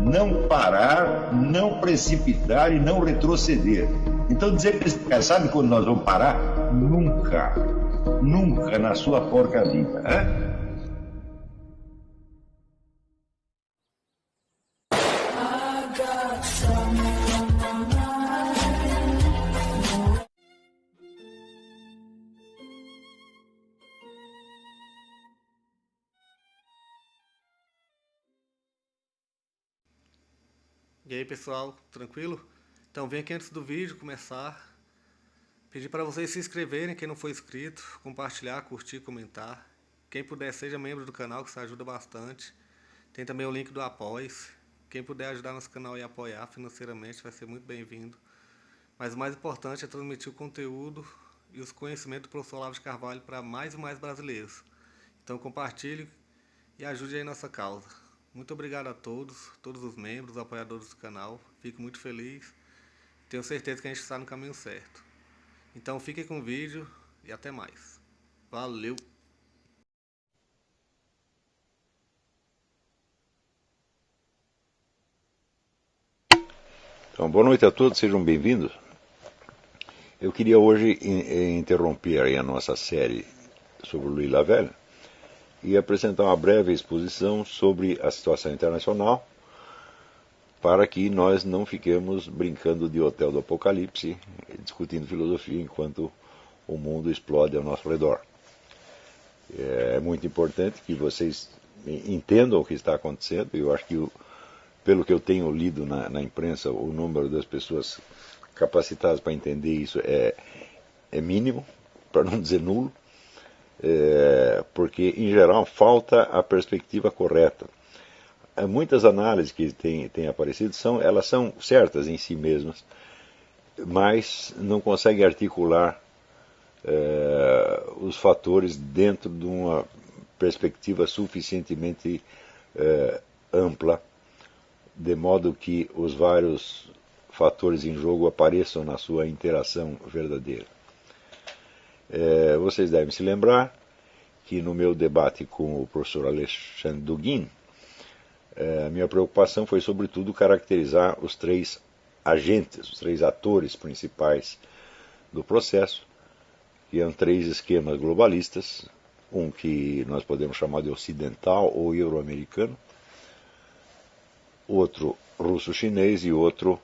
não parar, não precipitar e não retroceder. Então dizer para esse cara, sabe quando nós vamos parar? Nunca. Nunca na sua porca vida. Né? E aí pessoal, tranquilo? Então vem aqui antes do vídeo começar, pedir para vocês se inscreverem, quem não for inscrito, compartilhar, curtir, comentar. Quem puder seja membro do canal, que isso ajuda bastante. Tem também o link do Apoia-se. Quem puder ajudar nosso canal e apoiar financeiramente vai ser muito bem-vindo. Mas o mais importante é transmitir o conteúdo e os conhecimentos do professor Olavo de Carvalho para mais e mais brasileiros. Então compartilhe e ajude aí nossa causa. Muito obrigado a todos os membros, apoiadores do canal. Fico muito feliz. Tenho certeza que a gente está no caminho certo. Então fiquem com o vídeo e até mais. Valeu! Então, boa noite a todos, sejam bem-vindos. Eu queria hoje interromper aí a nossa série sobre o Louis Lavelle e apresentar uma breve exposição sobre a situação internacional, para que nós não fiquemos brincando de hotel do apocalipse, discutindo filosofia enquanto o mundo explode ao nosso redor. É muito importante que vocês entendam o que está acontecendo. Eu acho que, pelo que eu tenho lido na imprensa, o número das pessoas capacitadas para entender isso é mínimo, para não dizer nulo. Porque, em geral, falta a perspectiva correta. Muitas análises que têm aparecido elas são certas em si mesmas, mas não conseguem articular os fatores dentro de uma perspectiva suficientemente ampla, de modo que os vários fatores em jogo apareçam na sua interação verdadeira. Vocês devem se lembrar que no meu debate com o professor Alexandre Dugin, a minha preocupação foi sobretudo caracterizar os três agentes, os três atores principais do processo, que são três esquemas globalistas, um que nós podemos chamar de ocidental ou euro-americano, outro russo-chinês e outro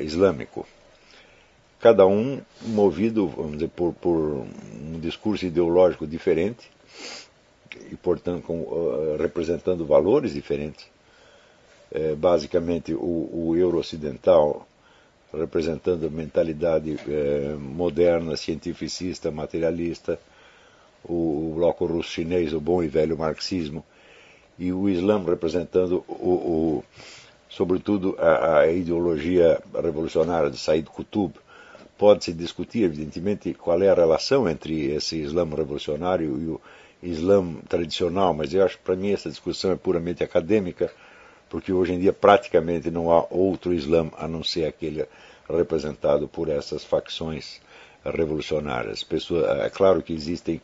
islâmico. Cada um movido, vamos dizer, por um discurso ideológico diferente e, portanto, representando valores diferentes. Basicamente, o euro-ocidental representando a mentalidade moderna, cientificista, materialista, o bloco russo-chinês, o bom e velho marxismo, e o Islã representando, sobretudo, a ideologia revolucionária de Said Qutb. Pode-se discutir, evidentemente, qual é a relação entre esse Islã revolucionário e o Islã tradicional, mas eu acho que, para mim, essa discussão é puramente acadêmica, porque hoje em dia praticamente não há outro Islã a não ser aquele representado por essas facções revolucionárias. É claro que existem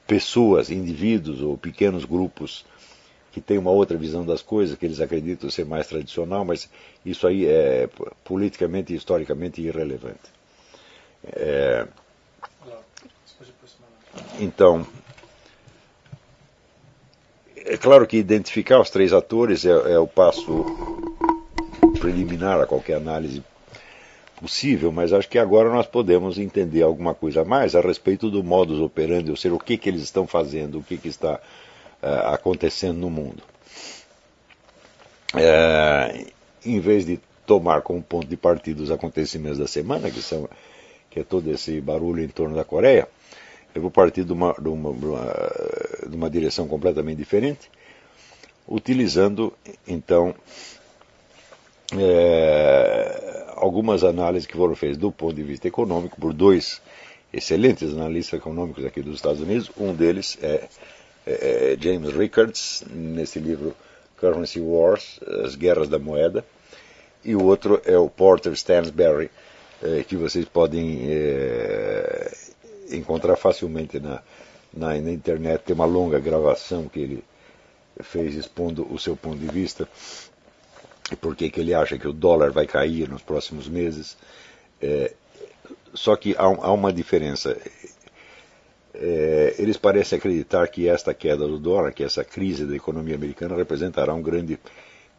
pessoas, indivíduos ou pequenos grupos que têm uma outra visão das coisas, que eles acreditam ser mais tradicional, mas isso aí é politicamente e historicamente irrelevante. Então, é claro que identificar os três atores é o passo preliminar a qualquer análise possível, mas acho que agora nós podemos entender alguma coisa a mais a respeito do modus operandi, ou seja, o que eles estão fazendo, o que está acontecendo no mundo. Em vez de tomar como ponto de partida os acontecimentos da semana, que é todo esse barulho em torno da Coreia, eu vou partir de uma direção completamente diferente, utilizando, então, algumas análises que foram feitas do ponto de vista econômico por dois excelentes analistas econômicos aqui dos Estados Unidos. Um deles é James Rickards, nesse livro Currency Wars, As Guerras da Moeda, e o outro é o Porter Stansberry, que vocês podem encontrar facilmente na internet. Tem uma longa gravação que ele fez expondo o seu ponto de vista e por que ele acha que o dólar vai cair nos próximos meses. Só que há uma diferença. Eles parecem acreditar que esta queda do dólar, que essa crise da economia americana representará um grande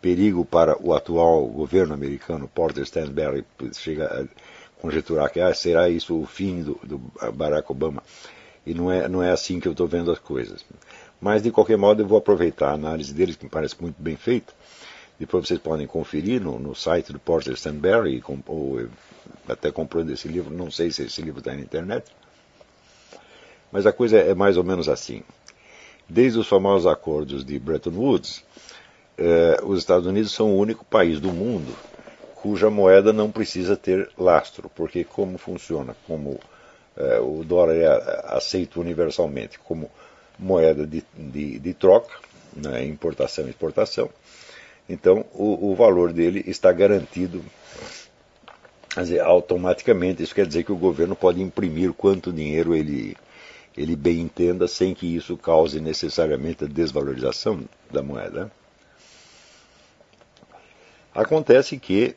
perigo para o atual governo americano. Porter Stansberry chega a conjecturar que será isso o fim do Barack Obama. E não é assim que eu estou vendo as coisas. Mas, de qualquer modo, eu vou aproveitar a análise deles, que me parece muito bem feita. Depois vocês podem conferir no site do Porter Stansberry, ou até comprando esse livro. Não sei se esse livro está na internet. Mas a coisa é mais ou menos assim. Desde os famosos acordos de Bretton Woods, os Estados Unidos são o único país do mundo cuja moeda não precisa ter lastro, porque como funciona? Como o dólar é aceito universalmente como moeda de troca, né, importação e exportação, então o valor dele está garantido, quer dizer, automaticamente. Isso quer dizer que o governo pode imprimir quanto dinheiro ele bem entenda, sem que isso cause necessariamente a desvalorização da moeda. Acontece que,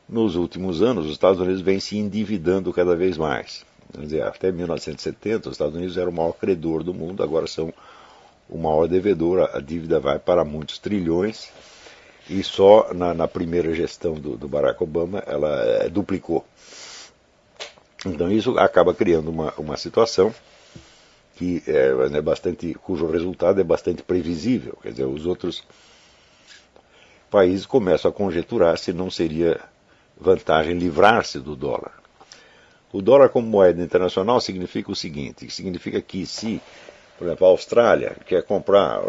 nos últimos anos, os Estados Unidos vêm se endividando cada vez mais. Quer dizer, até 1970, os Estados Unidos eram o maior credor do mundo, agora são o maior devedor. A dívida vai para muitos trilhões, e só na primeira gestão do Barack Obama ela duplicou. Então isso acaba criando uma situação que cujo resultado é bastante previsível. Quer dizer, os outros países começam a conjecturar se não seria vantagem livrar-se do dólar. O dólar como moeda internacional significa o seguinte: significa que se, por exemplo, a Austrália quer comprar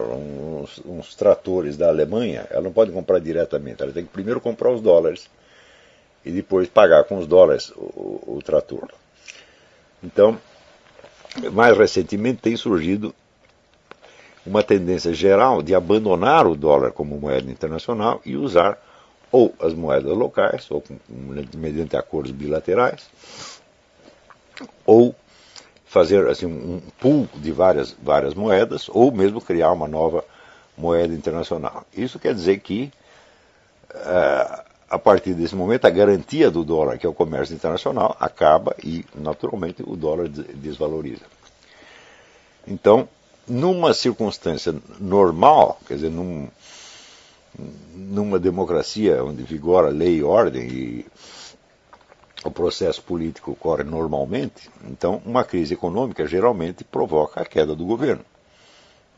uns tratores da Alemanha, ela não pode comprar diretamente, ela tem que primeiro comprar os dólares e depois pagar com os dólares o trator. Então, mais recentemente tem surgido uma tendência geral de abandonar o dólar como moeda internacional e usar ou as moedas locais, ou mediante acordos bilaterais, ou fazer assim, um pool de várias moedas, ou mesmo criar uma nova moeda internacional. Isso quer dizer que, a partir desse momento, a garantia do dólar, que é o comércio internacional, acaba e, naturalmente, o dólar desvaloriza. Então, numa circunstância normal, quer dizer, numa democracia onde vigora lei e ordem e o processo político ocorre normalmente, então uma crise econômica geralmente provoca a queda do governo.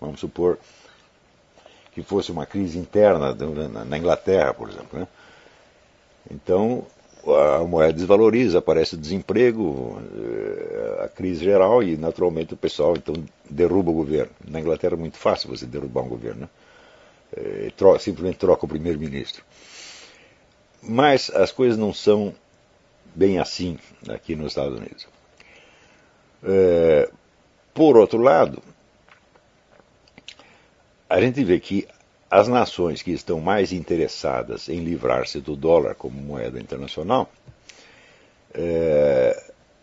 Vamos supor que fosse uma crise interna na Inglaterra, por exemplo, né? Então a moeda desvaloriza, aparece o desemprego, a crise geral e naturalmente o pessoal então derruba o governo. Na Inglaterra é muito fácil você derrubar um governo, né? Simplesmente troca o primeiro-ministro. Mas as coisas não são bem assim aqui nos Estados Unidos. Por outro lado, a gente vê que as nações que estão mais interessadas em livrar-se do dólar como moeda internacional,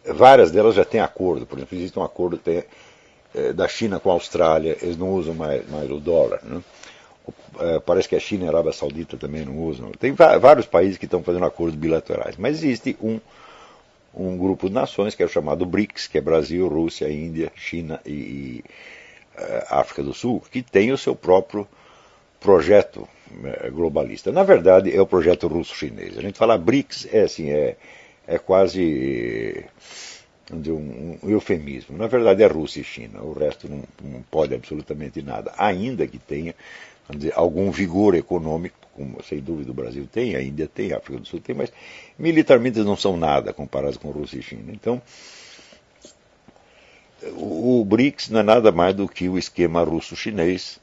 várias delas já têm acordo. Por exemplo, existe um acordo da China com a Austrália, eles não usam mais o dólar, né? Parece que a China e a Arábia Saudita também não usam. Tem vários países que estão fazendo acordos bilaterais, mas existe um grupo de nações que é o chamado BRICS, que é Brasil, Rússia, Índia, China e África do Sul, que tem o seu próprio projeto globalista. Na verdade, é o projeto russo-chinês. A gente fala BRICS, é quase um eufemismo. Na verdade, é Rússia e China. O resto não pode absolutamente nada, ainda que tenha, vamos dizer, algum vigor econômico, como sem dúvida o Brasil tem, a Índia tem, a África do Sul tem, mas militarmente eles não são nada comparados com Rússia e China. Então, o BRICS não é nada mais do que o esquema russo-chinês,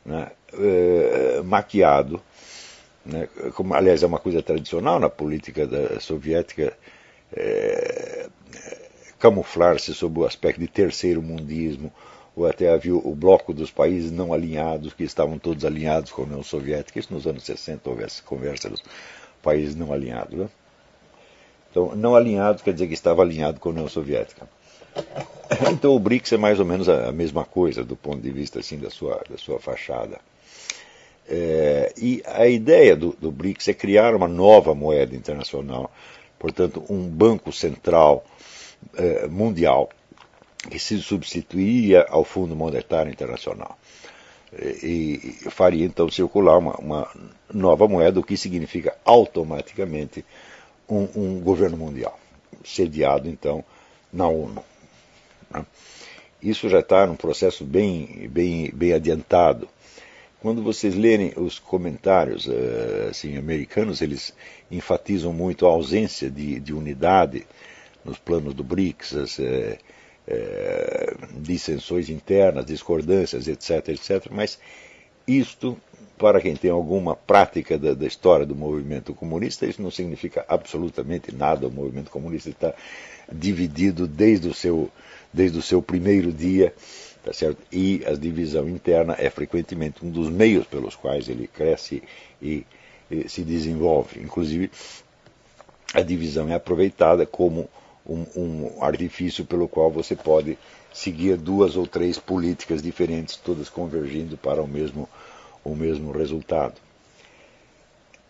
né, maquiado, né, como, aliás, é uma coisa tradicional na política soviética, camuflar-se sob o aspecto de terceiro mundismo, ou até havia o bloco dos países não alinhados, que estavam todos alinhados com a União Soviética. Isso nos anos 60 houve essa conversa dos países não alinhados, né? Então, não alinhados quer dizer que estava alinhado com a União Soviética. Então o BRICS é mais ou menos a mesma coisa do ponto de vista assim, da sua fachada. E a ideia do BRICS é criar uma nova moeda internacional, portanto, um banco central mundial que se substituiria ao Fundo Monetário Internacional. E faria então circular uma nova moeda, o que significa automaticamente um governo mundial, sediado então na ONU. Isso já está num processo bem adiantado. Quando vocês lerem os comentários assim, americanos, eles enfatizam muito a ausência de unidade nos planos do BRICS, dissensões internas, discordâncias, etc. Mas isto, para quem tem alguma prática da história do movimento comunista, isso não significa absolutamente nada. O movimento comunista está dividido desde o seu primeiro dia, tá certo? E a divisão interna é frequentemente um dos meios pelos quais ele cresce e se desenvolve. Inclusive, a divisão é aproveitada como um artifício pelo qual você pode seguir 2 ou 3 políticas diferentes, todas convergindo para o mesmo resultado.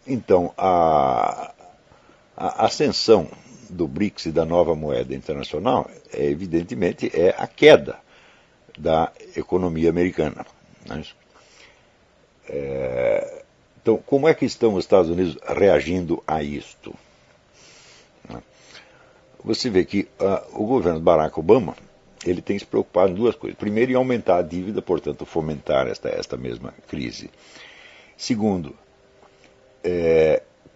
Então, a ascensão do BRICS e da nova moeda internacional, evidentemente, é a queda da economia americana. Né? Então, como é que estão os Estados Unidos reagindo a isto? Você vê que o governo Barack Obama ele tem se preocupado em 2 coisas. Primeiro, em aumentar a dívida, portanto, fomentar esta mesma crise. Segundo,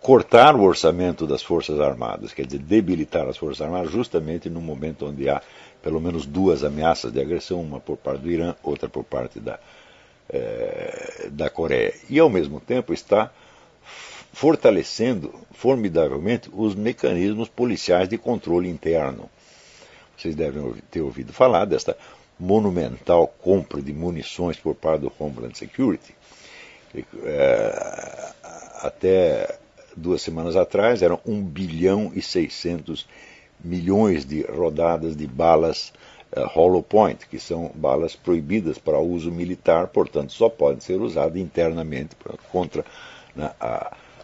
cortar o orçamento das Forças Armadas, quer dizer, debilitar as Forças Armadas justamente no momento onde há pelo menos 2 ameaças de agressão, uma por parte do Irã, outra por parte da Coreia. E, ao mesmo tempo, está fortalecendo formidavelmente os mecanismos policiais de controle interno. Vocês devem ter ouvido falar desta monumental compra de munições por parte do Homeland Security. Até 2 semanas atrás eram 1 bilhão e 600 milhões de rodadas de balas hollow point, que são balas proibidas para uso militar, portanto só podem ser usadas internamente contra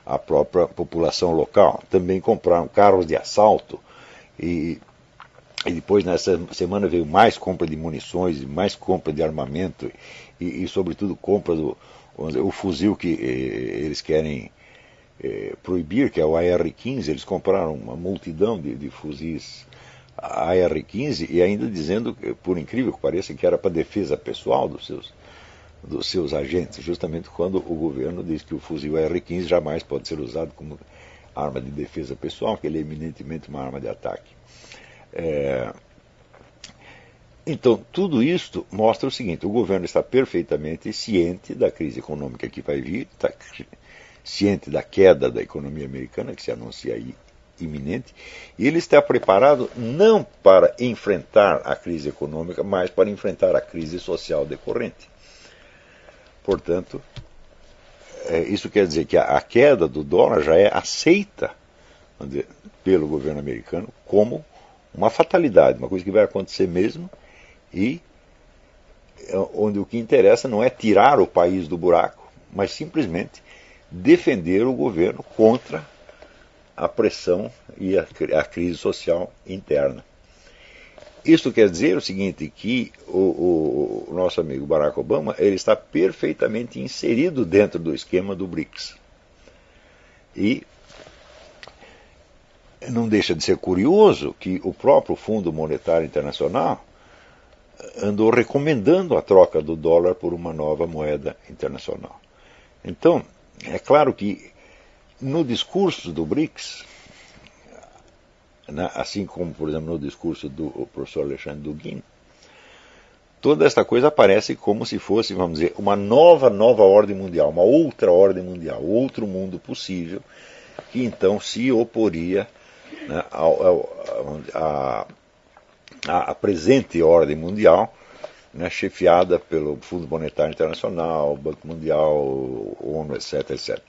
a própria população local. Também compraram carros de assalto e depois nessa semana veio mais compra de munições, mais compra de armamento e sobretudo compra o fuzil que eles querem proibir, que é o AR-15. Eles compraram uma multidão de fuzis AR-15 e ainda dizendo, por incrível que pareça, que era para defesa pessoal dos seus agentes, justamente quando o governo diz que o fuzil AR-15 jamais pode ser usado como arma de defesa pessoal, que ele é eminentemente uma arma de ataque. Então, tudo isto mostra o seguinte: o governo está perfeitamente ciente da crise econômica que vai vir, está ciente da queda da economia americana, que se anuncia aí iminente, e ele está preparado não para enfrentar a crise econômica, mas para enfrentar a crise social decorrente. Portanto, isso quer dizer que a queda do dólar já é aceita pelo governo americano como uma fatalidade, uma coisa que vai acontecer mesmo, e onde o que interessa não é tirar o país do buraco, mas simplesmente defender o governo contra a pressão e a crise social interna. Isso quer dizer o seguinte, que o nosso amigo Barack Obama ele está perfeitamente inserido dentro do esquema do BRICS. E não deixa de ser curioso que o próprio Fundo Monetário Internacional andou recomendando a troca do dólar por uma nova moeda internacional. Então, é claro que no discurso do BRICS, assim como, por exemplo, no discurso do professor Alexandre Dugin, toda esta coisa aparece como se fosse, vamos dizer, uma nova ordem mundial, uma outra ordem mundial, outro mundo possível, que então se oporia, né, à presente ordem mundial, né, chefiada pelo Fundo Monetário Internacional, Banco Mundial, ONU, etc.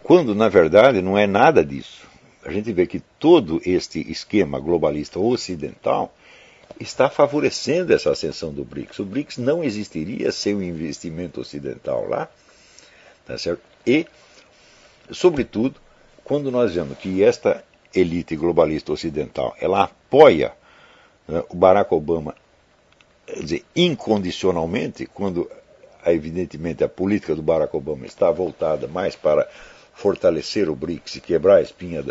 Quando, na verdade, não é nada disso. A gente vê que todo este esquema globalista ocidental está favorecendo essa ascensão do BRICS. O BRICS não existiria sem o investimento ocidental lá. Tá certo? E, sobretudo, quando nós vemos que esta elite globalista ocidental ela apoia, né, o Barack Obama, quer dizer, incondicionalmente, quando evidentemente a política do Barack Obama está voltada mais para fortalecer o BRICS e quebrar a espinha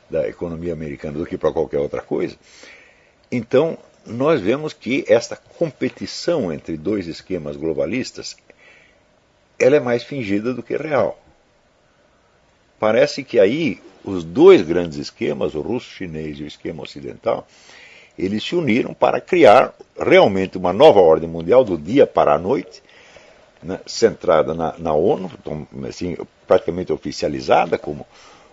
da economia americana do que para qualquer outra coisa, então nós vemos que esta competição entre dois esquemas globalistas ela é mais fingida do que real. Parece que aí os dois grandes esquemas, o russo-chinês e o esquema ocidental, eles se uniram para criar realmente uma nova ordem mundial do dia para a noite, né, centrada na ONU, assim, praticamente oficializada como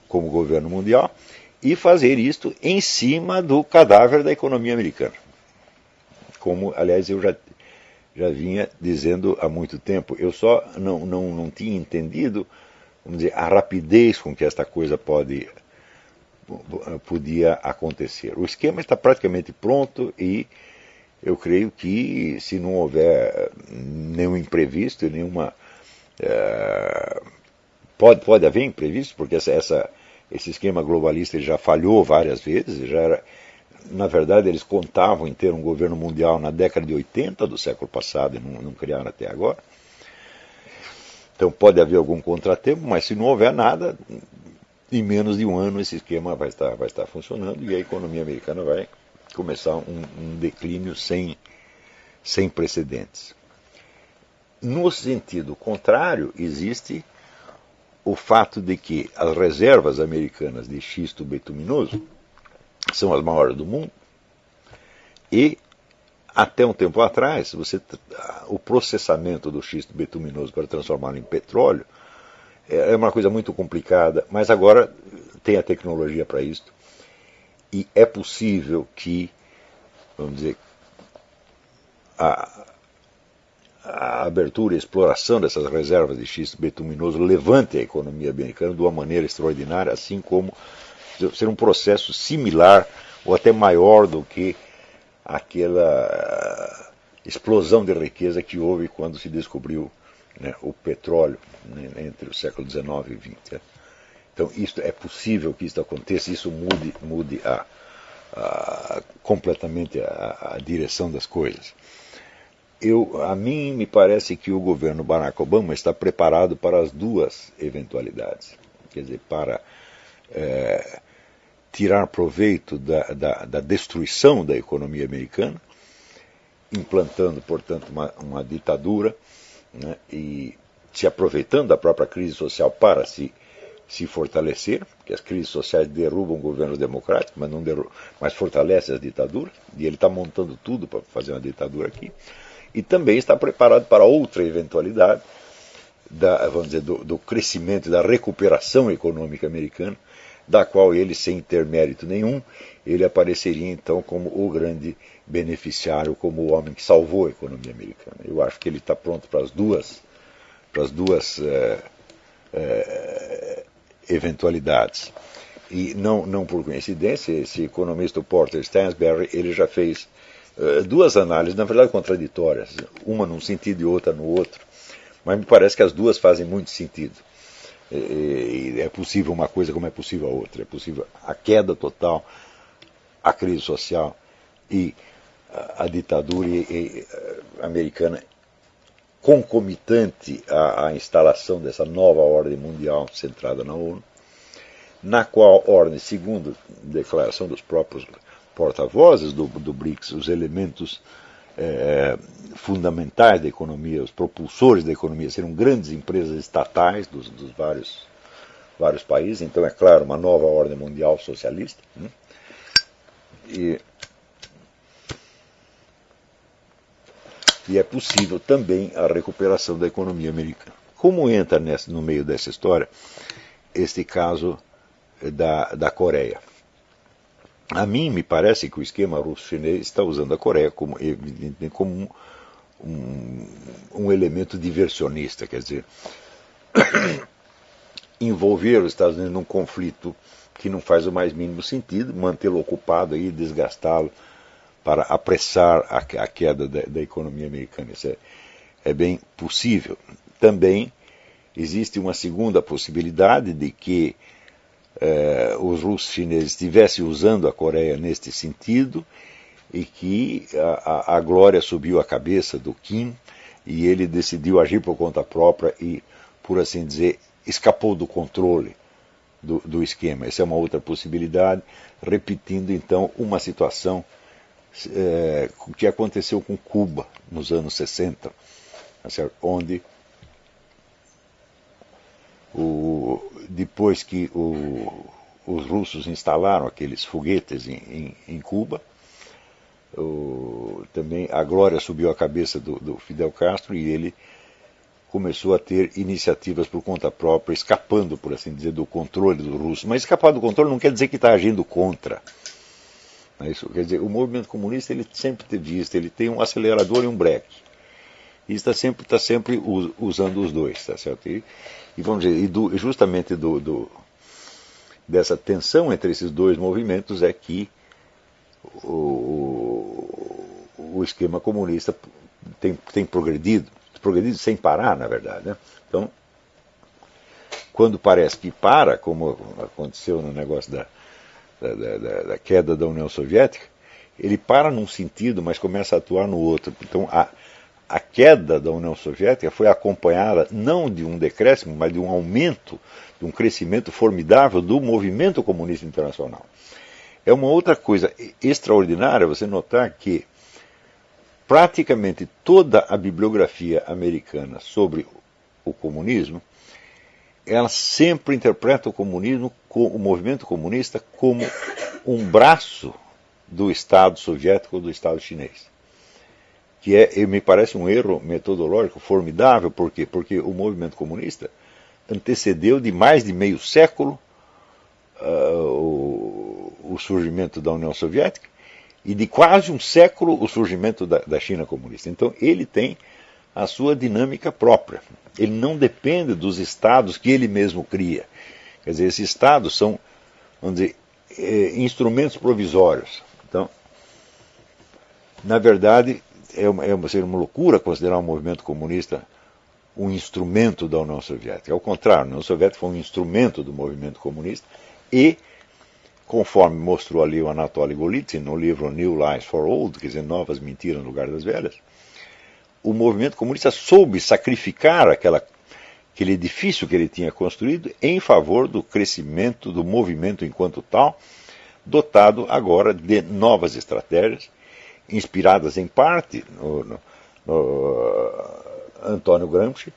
governo mundial, e fazer isto em cima do cadáver da economia americana. Como, aliás, eu já vinha dizendo há muito tempo, eu só não tinha entendido, vamos dizer, a rapidez com que esta coisa podia acontecer. O esquema está praticamente pronto e eu creio que, se não houver nenhum imprevisto, pode haver imprevisto, porque esse esquema globalista já falhou várias vezes, na verdade eles contavam em ter um governo mundial na década de 80 do século passado e não criaram até agora. Então pode haver algum contratempo, mas se não houver nada, em menos de um ano esse esquema vai estar funcionando e a economia americana vai começar um declínio sem precedentes. No sentido contrário, existe o fato de que as reservas americanas de xisto bituminoso são as maiores do mundo e, até um tempo atrás, o processamento do xisto bituminoso para transformá-lo em petróleo é uma coisa muito complicada, mas agora tem a tecnologia para isso e é possível que, vamos dizer, a abertura e exploração dessas reservas de xisto bituminoso levante a economia americana de uma maneira extraordinária, assim como ser um processo similar ou até maior do que aquela explosão de riqueza que houve quando se descobriu, né, o petróleo, né, entre o século XIX e XX. Então, é possível que isso aconteça, isso mude completamente a direção das coisas. A mim me parece que o governo Barack Obama está preparado para as duas eventualidades. Quer dizer, para tirar proveito da destruição da economia americana, implantando, portanto, uma ditadura, né, e se aproveitando da própria crise social para se fortalecer, porque as crises sociais derrubam governos democráticos, mas fortalecem as ditaduras, e ele está montando tudo para fazer uma ditadura aqui. E também está preparado para outra eventualidade, vamos dizer, do crescimento e da recuperação econômica americana, da qual ele, sem ter mérito nenhum, ele apareceria então como o grande beneficiário, como o homem que salvou a economia americana. Eu acho que ele está pronto para as duas eventualidades. E não por coincidência, esse economista, o Porter Stansberry, ele já fez duas análises, na verdade contraditórias, uma num sentido e outra no outro, mas me parece que as duas fazem muito sentido. É possível uma coisa como é possível a outra. É possível a queda total, a crise social e a ditadura americana concomitante à instalação dessa nova ordem mundial centrada na ONU, na qual ordem, segundo a declaração dos próprios porta-vozes do BRICS, os elementos fundamentais da economia, os propulsores da economia, serão grandes empresas estatais dos vários países. Então, é claro, uma nova ordem mundial socialista. Né? E é possível também a recuperação da economia americana. Como entra no meio dessa história este caso da Coreia? A mim me parece que o esquema russo-chinês está usando a Coreia como um elemento diversionista, quer dizer, envolver os Estados Unidos num conflito que não faz o mais mínimo sentido, mantê-lo ocupado e desgastá-lo para apressar a queda da economia americana. Isso é bem possível. Também existe uma segunda possibilidade de que os russos chineses estivessem usando a Coreia neste sentido e que a glória subiu à cabeça do Kim e ele decidiu agir por conta própria e, por assim dizer, escapou do controle do esquema. Essa é uma outra possibilidade, repetindo então uma situação que aconteceu com Cuba nos anos 60, onde depois que os russos instalaram aqueles foguetes em Cuba, também a glória subiu à cabeça do Fidel Castro e ele começou a ter iniciativas por conta própria, escapando, por assim dizer, do controle do russo. Mas escapar do controle não quer dizer que está agindo contra. Isso quer dizer, o movimento comunista ele sempre teve isso, ele tem um acelerador e um breque. E está sempre usando os dois, tá certo? E vamos dizer, justamente dessa tensão entre esses dois movimentos é que o esquema comunista tem progredido sem parar, na verdade, né? Então, quando parece que para, como aconteceu no negócio da queda da União Soviética, ele para num sentido, mas começa a atuar no outro. Então, a queda da União Soviética foi acompanhada não de um decréscimo, mas de um aumento, de um crescimento formidável do movimento comunista internacional. É uma outra coisa extraordinária você notar que praticamente toda a bibliografia americana sobre o comunismo, ela sempre interpreta o comunismo, o movimento comunista, como um braço do Estado soviético ou do Estado chinês. Que me parece um erro metodológico formidável. Por quê? Porque o movimento comunista antecedeu de mais de meio século o surgimento da União Soviética e de quase um século o surgimento da China comunista. Então ele tem a sua dinâmica própria. Ele não depende dos estados que ele mesmo cria. Quer dizer, esses estados são, vamos dizer, instrumentos provisórios. Então, na verdade, seria uma loucura considerar o movimento comunista um instrumento da União Soviética. Ao contrário, a União Soviética foi um instrumento do movimento comunista e, conforme mostrou ali o Anatoly Golitsyn no livro New Lies for Old, quer dizer, Novas Mentiras no Lugar das Velhas, o movimento comunista soube sacrificar aquele edifício que ele tinha construído em favor do crescimento do movimento enquanto tal, dotado agora de novas estratégias, inspiradas em parte no Antônio Gramsci,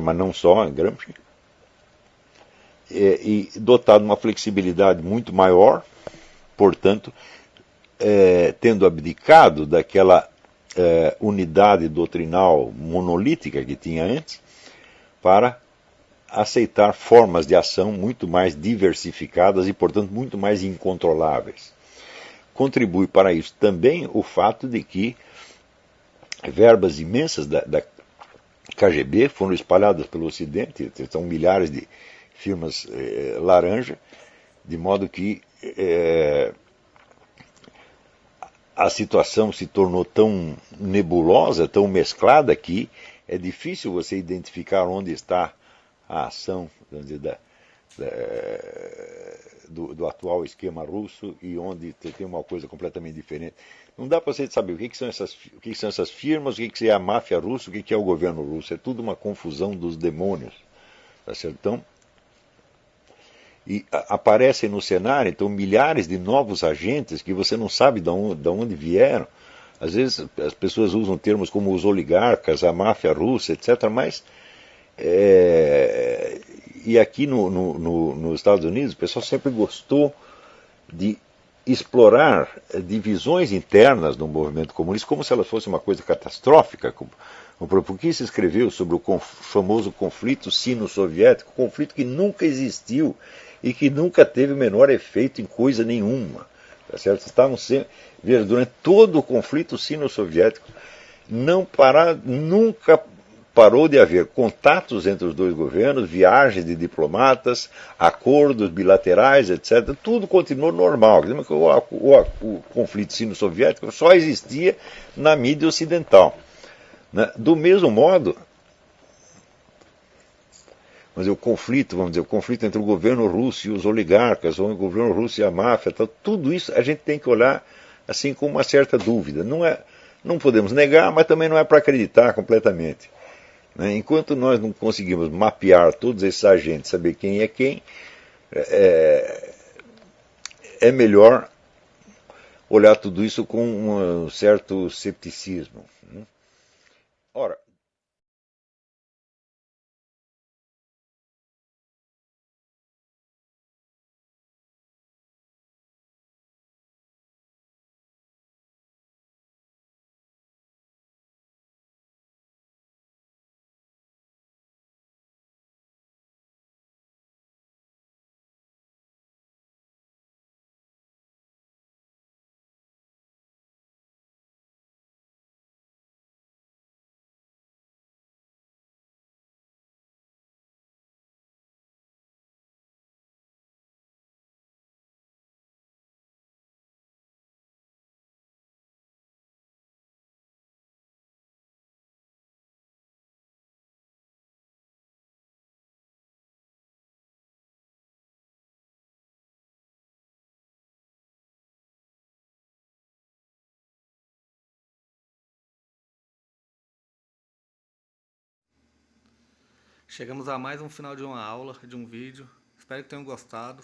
mas não só em Gramsci, e dotado de uma flexibilidade muito maior, portanto, tendo abdicado daquela unidade doutrinal monolítica que tinha antes, para aceitar formas de ação muito mais diversificadas e, portanto, muito mais incontroláveis. Contribui para isso também o fato de que verbas imensas da KGB foram espalhadas pelo Ocidente, são milhares de firmas laranja, de modo que a situação se tornou tão nebulosa, tão mesclada, que é difícil você identificar onde está a ação, vamos dizer, do atual esquema russo e onde tem uma coisa completamente diferente. Não dá para você saber o que são essas firmas, o que é a máfia russa, o que é o governo russo. É tudo uma confusão dos demônios. Tá certo? Então, e aparecem no cenário, então, milhares de novos agentes que você não sabe de onde vieram. Às vezes as pessoas usam termos como os oligarcas, a máfia russa, etc. Mas, e aqui nos Estados Unidos, o pessoal sempre gostou de explorar divisões internas no movimento comunista como se elas fossem uma coisa catastrófica. Porque se escreveu sobre o famoso conflito sino-soviético, conflito que nunca existiu e que nunca teve o menor efeito em coisa nenhuma. Tá certo? Durante todo o conflito sino-soviético, nunca parou de haver contatos entre os dois governos, viagens de diplomatas, acordos bilaterais, etc. Tudo continuou normal. O conflito sino-soviético só existia na mídia ocidental. Do mesmo modo, vamos dizer, o conflito, vamos dizer, o conflito entre o governo russo e os oligarcas, ou o governo russo e a máfia, tudo isso a gente tem que olhar assim com uma certa dúvida. Não podemos negar, mas também não é para acreditar completamente. Né? Enquanto nós não conseguimos mapear todos esses agentes, saber quem é quem, é melhor olhar tudo isso com um certo cepticismo. Né? Ora, Chegamos a mais um final de uma aula, de um vídeo. Espero que tenham gostado.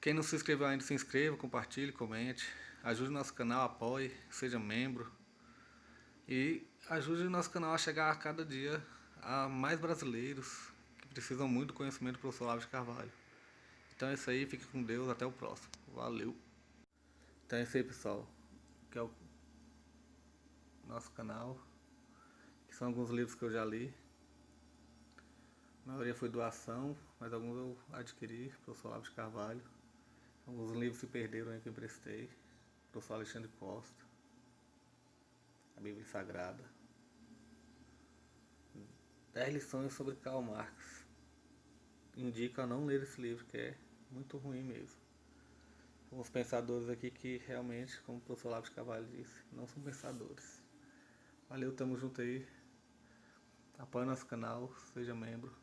Quem não se inscreveu ainda, se inscreva, compartilhe, comente. Ajude o nosso canal, apoie, seja membro. E ajude o nosso canal a chegar a cada dia a mais brasileiros que precisam muito do conhecimento do professor Olavo de Carvalho. Então é isso aí, fique com Deus, até o próximo. Valeu! Então é isso aí, pessoal, que é o nosso canal, que são alguns livros que eu já li. A maioria foi doação, mas alguns eu adquiri, professor Olavo de Carvalho. Alguns livros se perderam aí que eu emprestei, professor Alexandre Costa, a Bíblia Sagrada. 10 lições sobre Karl Marx. Indico a não ler esse livro, que é muito ruim mesmo. Alguns pensadores aqui que realmente, como o professor Olavo de Carvalho disse, não são pensadores. Valeu, tamo junto aí. Apoie nosso canal, seja membro.